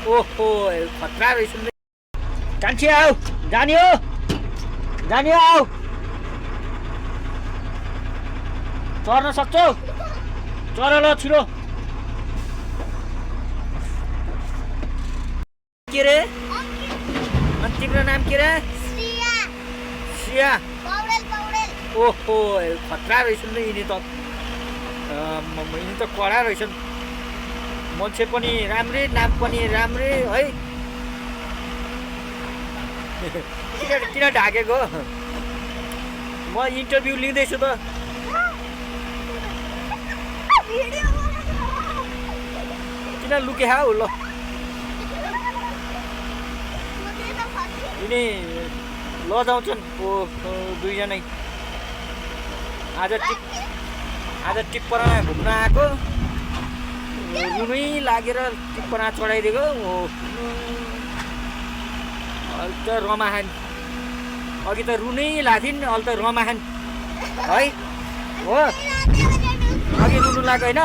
ओहो खतरा रहेछ नि कान्छी आऊ जाने हो आऊ चढ्न सक्छौ चढ ल छिरो के रे अनि तिम्रो नाम के रे सिया ओहो खतरा रहेछ नि यिनी त कडा रहेछन् मान्छे पनि राम्रै नाम पनि राम्रै है किन ढाकेको म इन्टरभ्यू लिँदैछु त किन लुके हौ ल यिनी लजाउँछन् दुईजनै आज टिप्परमा घुम्न आएको रुनै लागेर टिप्पना चढाइदिएको अहिले त रमाहान अघि त रुनै लाग्थिन् अहिले त रमाहान है हो अघि रुनु लाग्यो होइन